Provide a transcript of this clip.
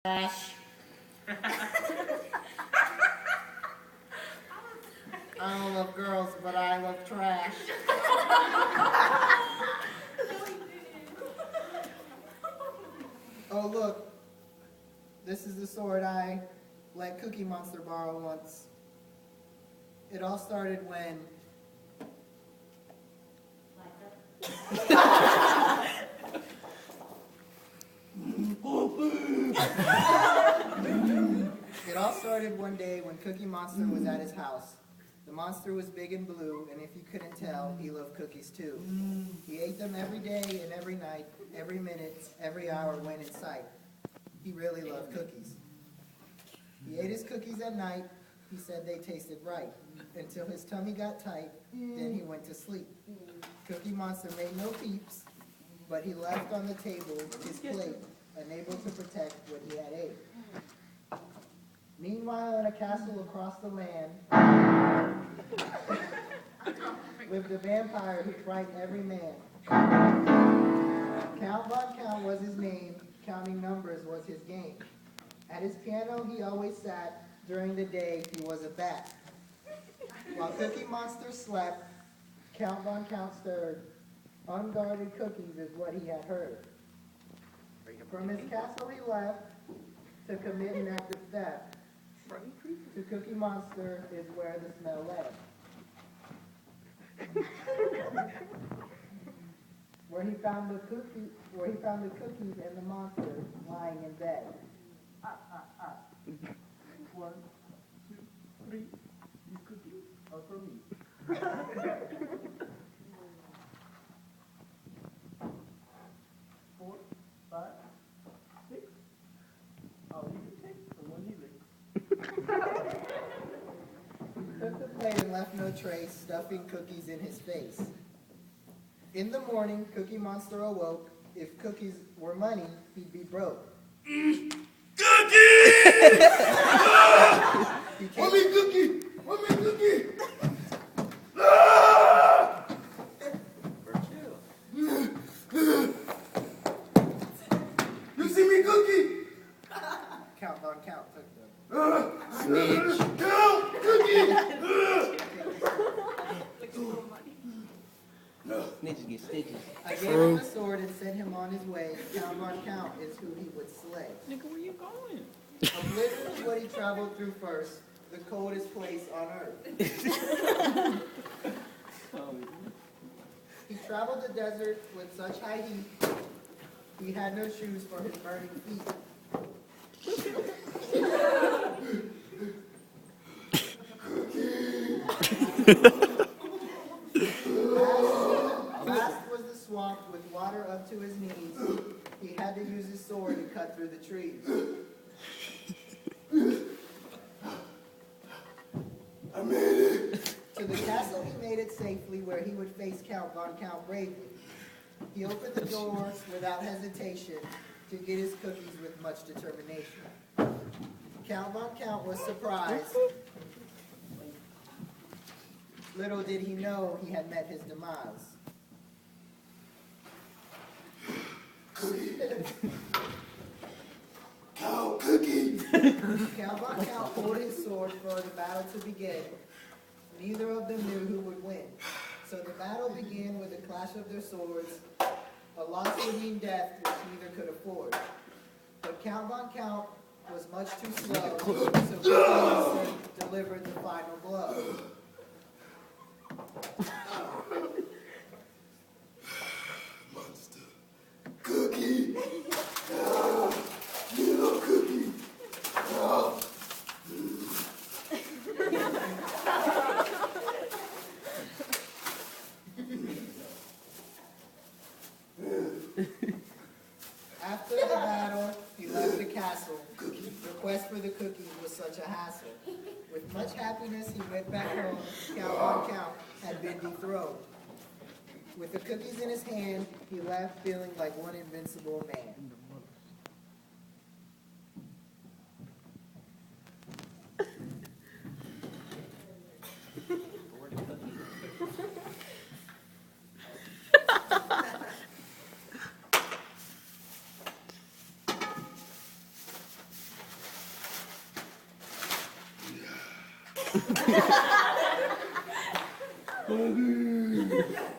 Trash. I don't love girls, but I love trash. Oh, look. This is the sword I let Cookie Monster borrow once. It all started when... It all started one day when Cookie Monster was at his house. The monster was big and blue, and if you couldn't tell, he loved cookies too. He ate them every day and every night, every minute, every hour when in sight. He really loved cookies. He ate his cookies at night. He said they tasted right, until his tummy got tight, then he went to sleep. Cookie Monster made no peeps, but he left on the table his plate, unable to protect what he had ate. Meanwhile, in a castle across the land, lived a vampire who frightened every man. Count Von Count was his name, counting numbers was his game. At his piano he always sat, during the day he was a bat. While Cookie Monster slept, Count Von Count stirred. Unguarded cookies is what he had heard. From his castle he left to commit an act of theft. To Cookie Monster is where the smell led. Where he found the cookies and the monster lying in bed. One, two, three. These cookies are for me. Four, five, six. I'll even take the one he licked. He took the plate and left no trace, stuffing cookies in his face. In the morning, Cookie Monster awoke. If cookies were money, he'd be broke. Cookie! Let me cookie! Let me cookie! You see me cookie? Count Von Count took them. Snitch. Count cookie! Snitches get stitches. I gave him the sword and sent him on his way. Count Von Count is who he would slay. Nigga, where you going? Oblivion is what he traveled through first, the coldest place on earth. He traveled the desert with such high heat, he had no shoes for his burning feet. Vast was the swamp with water up to his knees. He had to use his sword to cut through the trees. I made it. To the castle he made it safely, where he would face Count Von Count bravely. He opened the doors without hesitation to get his cookies with much determination. Count Von Count was surprised. Little did he know he had met his demise. Cow cookie. Count Von Count pulled his sword for the battle to begin. Neither of them knew who would win. So the battle began with a clash of their swords. A loss would mean death, which neither could afford. But Count Von Count was much too slow, so Cookie Monster delivered the final blow. Monster. Cookie. Little cookie. After the battle, he left the castle. The quest for the cookies was such a hassle. With much happiness, he went back home. Count Von Count had been dethroned. With the cookies in his hand, he left feeling like one invincible man. Honey.